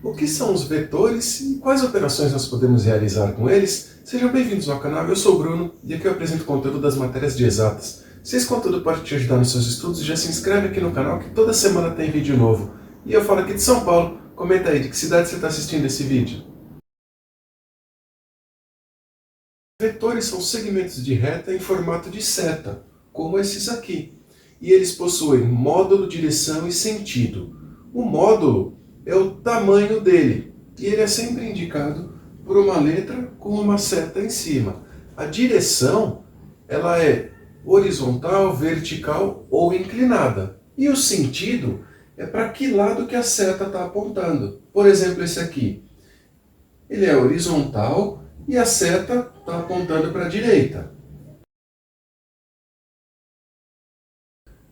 O que são os vetores e quais operações nós podemos realizar com eles? Sejam bem-vindos ao canal, eu sou o Bruno e aqui eu apresento conteúdo das matérias de exatas. Se esse conteúdo pode te ajudar nos seus estudos, já se inscreve aqui no canal que toda semana tem vídeo novo. E eu falo aqui de São Paulo, comenta aí de que cidade você está assistindo esse vídeo. Vetores são segmentos de reta em formato de seta, como esses aqui. E eles possuem módulo, direção e sentido. O módulo é o tamanho dele, e ele é sempre indicado por uma letra com uma seta em cima. A direção, ela é horizontal, vertical ou inclinada. E o sentido é para que lado que a seta está apontando. Por exemplo, esse aqui. Ele é horizontal e a seta está apontando para a direita.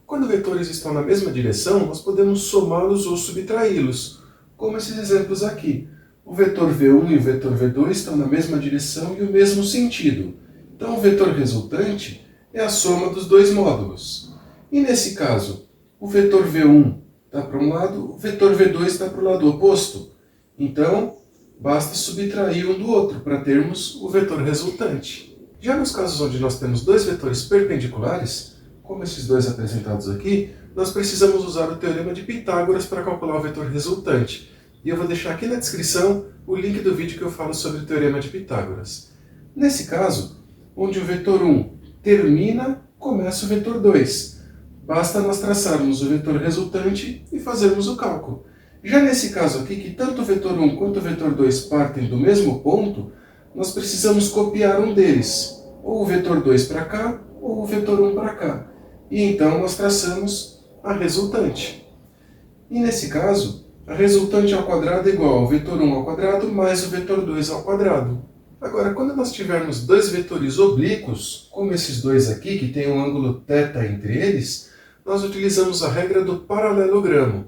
Quando vetores estão na mesma direção, nós podemos somá-los ou subtraí-los, como esses exemplos aqui. O vetor V1 e o vetor V2 estão na mesma direção e o mesmo sentido. Então, o vetor resultante é a soma dos dois módulos. E nesse caso, o vetor V1 está para um lado, o vetor V2 está para o lado oposto. Então, basta subtrair um do outro para termos o vetor resultante. Já nos casos onde nós temos dois vetores perpendiculares, como esses dois apresentados aqui, nós precisamos usar o Teorema de Pitágoras para calcular o vetor resultante. E eu vou deixar aqui na descrição o link do vídeo que eu falo sobre o Teorema de Pitágoras. Nesse caso, onde o vetor 1 termina, começa o vetor 2. Basta nós traçarmos o vetor resultante e fazermos o cálculo. Já nesse caso aqui, que tanto o vetor 1 quanto o vetor 2 partem do mesmo ponto, nós precisamos copiar um deles, ou o vetor 2 para cá, ou o vetor 1 para cá. E então nós traçamos a resultante. E nesse caso, a resultante ao quadrado é igual ao vetor 1 ao quadrado mais o vetor 2 ao quadrado. Agora, quando nós tivermos dois vetores oblíquos, como esses dois aqui, que tem um ângulo θ entre eles, nós utilizamos a regra do paralelogramo.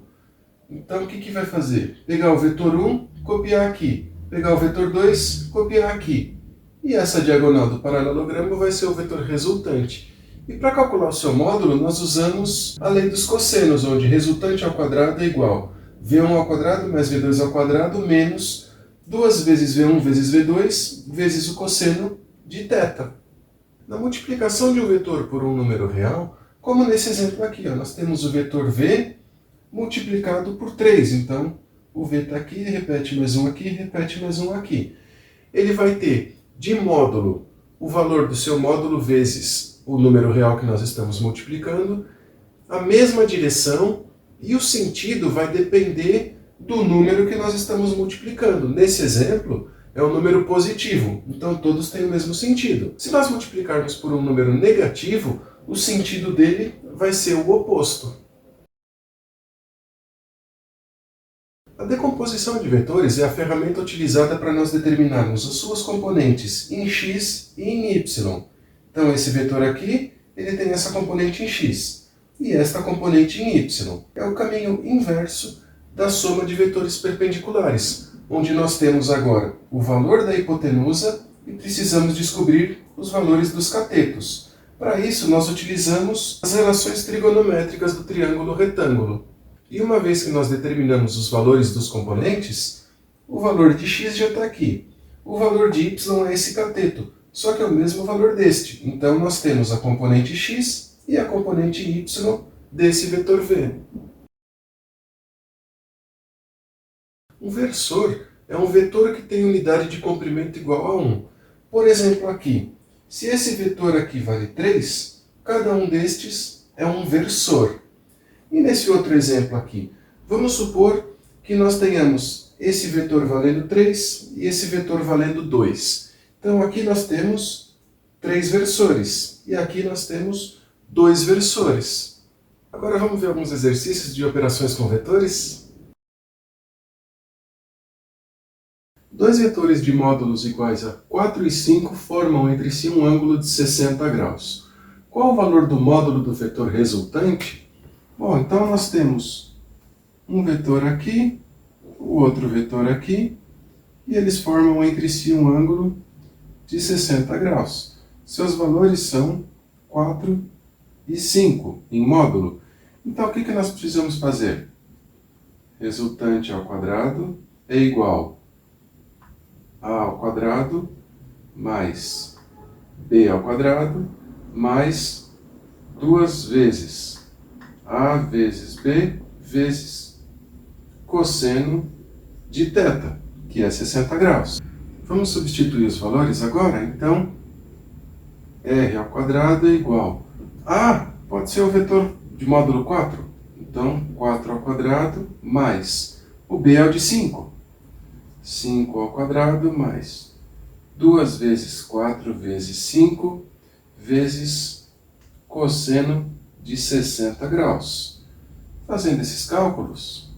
Então, o que vai fazer? Pegar o vetor 1, copiar aqui. Pegar o vetor 2, copiar aqui. E essa diagonal do paralelogramo vai ser o vetor resultante. E para calcular o seu módulo, nós usamos a lei dos cossenos, onde resultante ao quadrado é igual V1 ao quadrado mais V2 ao quadrado menos 2 vezes V1 vezes V2 vezes o cosseno de θ. Na multiplicação de um vetor por um número real, como nesse exemplo aqui, nós temos o vetor V multiplicado por 3. Então, o V está aqui, repete mais um aqui, repete mais um aqui. Ele vai ter de módulo o valor do seu módulo vezes o número real que nós estamos multiplicando, a mesma direção, e o sentido vai depender do número que nós estamos multiplicando. Nesse exemplo, é um número positivo, então todos têm o mesmo sentido. Se nós multiplicarmos por um número negativo, o sentido dele vai ser o oposto. A decomposição de vetores é a ferramenta utilizada para nós determinarmos as suas componentes em x e em y. Então, esse vetor aqui, ele tem essa componente em x e esta componente em y. É o caminho inverso da soma de vetores perpendiculares, onde nós temos agora o valor da hipotenusa e precisamos descobrir os valores dos catetos. Para isso, nós utilizamos as relações trigonométricas do triângulo retângulo. E uma vez que nós determinamos os valores dos componentes, o valor de x já está aqui. O valor de y é esse cateto, só que é o mesmo valor deste. Então, nós temos a componente x e a componente y desse vetor v. Um versor é um vetor que tem unidade de comprimento igual a 1. Por exemplo, aqui, se esse vetor aqui vale 3, cada um destes é um versor. E nesse outro exemplo aqui, vamos supor que nós tenhamos esse vetor valendo 3 e esse vetor valendo 2. Então aqui nós temos 3 versores e aqui nós temos 2 versores. Agora vamos ver alguns exercícios de operações com vetores. Dois vetores de módulos iguais a 4 e 5 formam entre si um ângulo de 60 graus. Qual o valor do módulo do vetor resultante? Bom, então nós temos um vetor aqui, o outro vetor aqui, e eles formam entre si um ângulo de 60 graus. Seus valores são 4 e 5 em módulo. Então, o que nós precisamos fazer? Resultante ao quadrado é igual a ao quadrado mais b ao quadrado mais 2 vezes a vezes b vezes cosseno de θ, que é 60 graus. Vamos substituir os valores agora? Então, r ao quadrado é igual a, pode ser o vetor de módulo 4. Então, 4 ao quadrado mais o b é o de 5. 5 ao quadrado mais 2 vezes 4 vezes 5 vezes cosseno de 60 graus. Fazendo esses cálculos,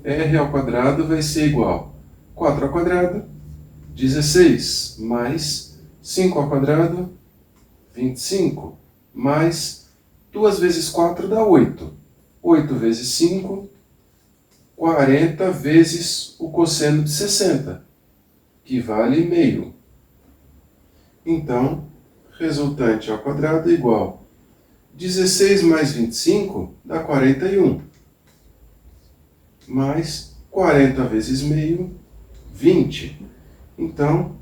r ao quadrado vai ser igual a 4 ao quadrado, 16, mais 5 ao quadrado, 25, mais 2 vezes 4 dá 8. 8 vezes 5, 40 vezes o cosseno de 60, que vale meio. Então, resultante ao quadrado é igual a 16 mais 25 dá 41. Mais 40 vezes meio, 20. Então,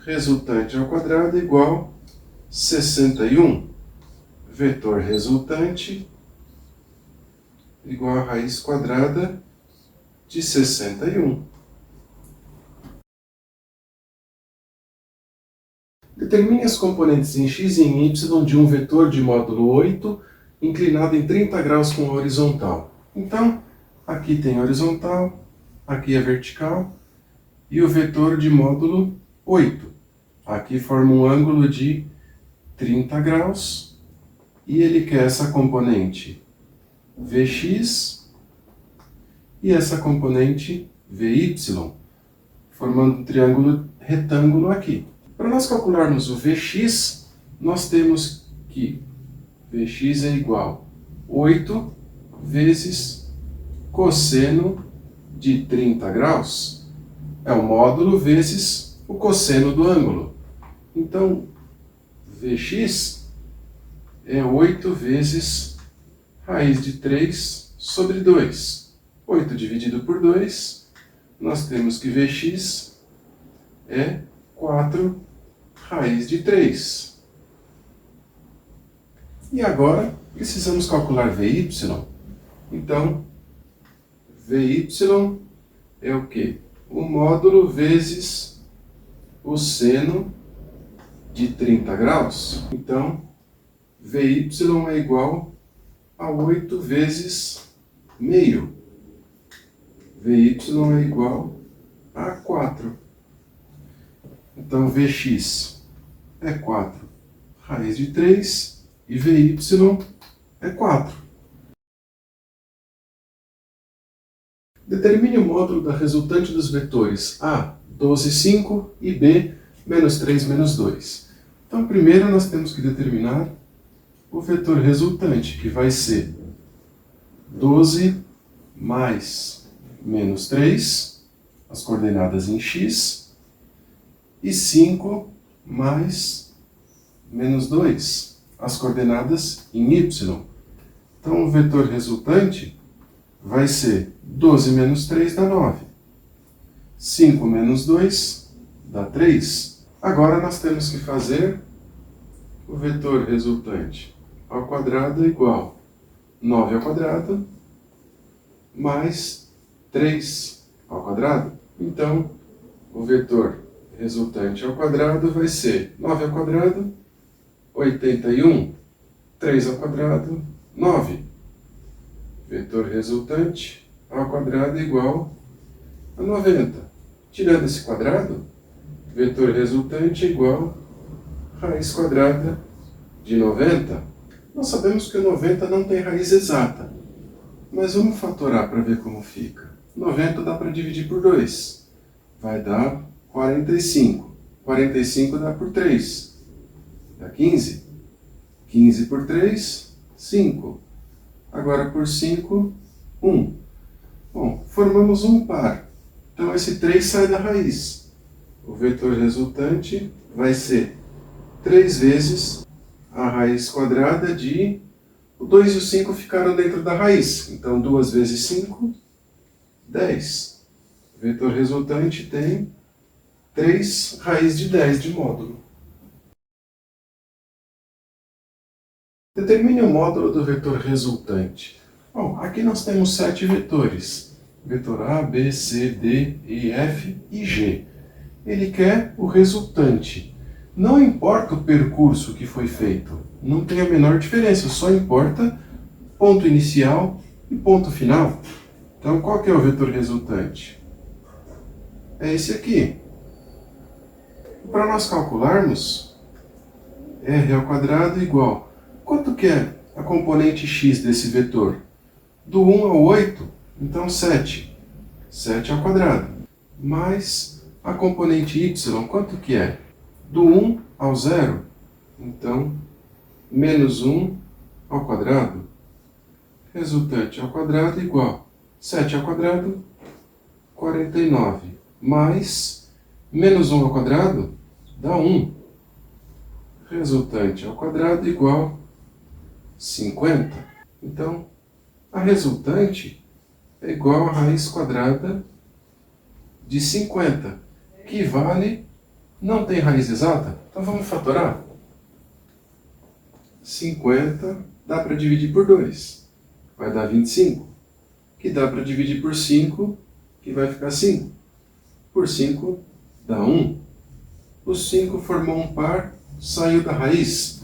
resultante ao quadrado é igual a 61. Vetor resultante igual a raiz quadrada de 61. Determine as componentes em x e em y de um vetor de módulo 8, inclinado em 30 graus com a horizontal. Então, aqui tem a horizontal, aqui a vertical, e o vetor de módulo 8. Aqui forma um ângulo de 30 graus, e ele quer essa componente Vx e essa componente Vy, formando um triângulo retângulo aqui. Para nós calcularmos o Vx, nós temos que Vx é igual a 8 vezes cosseno de 30 graus, é o módulo vezes o cosseno do ângulo. Então, Vx é 8 vezes raiz de 3 sobre 2. 8 dividido por 2, nós temos que Vx é 4 raiz de 3. E agora, precisamos calcular Vy. Então, Vy é o quê? O módulo vezes o seno de 30 graus. Então, Vy é igual a 8 vezes meio. Vy é igual a 4. Então, Vx é 4 raiz de 3 e Vy é 4. Determine o módulo da resultante dos vetores A, 12, 5 e B, menos 3, menos 2. Então, primeiro nós temos que determinar o vetor resultante, que vai ser 12 mais menos 3, as coordenadas em x, e 5 mais menos 2, as coordenadas em y. Então, o vetor resultante vai ser 12 menos 3 dá 9. 5 menos 2 dá 3. Agora nós temos que fazer o vetor resultante ao quadrado é igual a 9 ao quadrado mais 3 ao quadrado. Então, o vetor resultante ao quadrado vai ser 9 ao quadrado, 81, 3 ao quadrado, 9. Vetor resultante ao quadrado é igual a 90. Tirando esse quadrado, vetor resultante é igual a raiz quadrada de 90. Nós sabemos que o 90 não tem raiz exata, mas vamos fatorar para ver como fica. 90 dá para dividir por 2. Vai dar 45. 45 dá por 3. Dá 15. 15 por 3, 5. Agora por 5, 1. Bom, formamos um par. Então esse 3 sai da raiz. O vetor resultante vai ser 3 vezes a raiz quadrada de... O 2 e o 5 ficaram dentro da raiz. Então 2 vezes 5, 10. O vetor resultante tem 3 raiz de 10 de módulo. Determine o módulo do vetor resultante. Bom, aqui nós temos 7 vetores. Vetor A, B, C, D, E, F e G. Ele quer o resultante. Não importa o percurso que foi feito. Não tem a menor diferença. Só importa ponto inicial e ponto final. Então, qual que é o vetor resultante? É esse aqui. Para nós calcularmos, r ao quadrado igual. Quanto que é a componente x desse vetor? Do 1 ao 8, então 7. 7 ao quadrado. Mais a componente y, quanto que é? Do 1 ao 0, então menos 1 ao quadrado. Resultante ao quadrado igual 7 ao quadrado, 49. Mais menos 1 ao quadrado dá 1. Resultante ao quadrado igual 50. Então, a resultante é igual a raiz quadrada de 50, que vale, não tem raiz exata, então vamos fatorar. 50 dá para dividir por 2, vai dar 25, que dá para dividir por 5, que vai ficar 5. Por 5 dá 1. O 5 formou um par, saiu da raiz.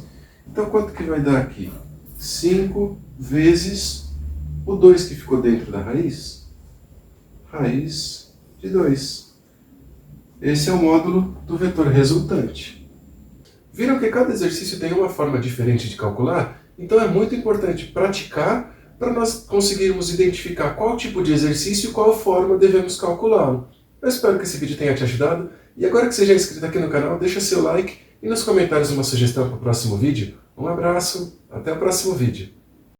Então, quanto que vai dar aqui? 5 vezes o 2 que ficou dentro da raiz. Raiz de 2. Esse é o módulo do vetor resultante. Viram que cada exercício tem uma forma diferente de calcular? Então é muito importante praticar para nós conseguirmos identificar qual tipo de exercício e qual forma devemos calculá-lo. Eu espero que esse vídeo tenha te ajudado. E agora que você já é inscrito aqui no canal, deixa seu like e nos comentários uma sugestão para o próximo vídeo. Um abraço, até o próximo vídeo.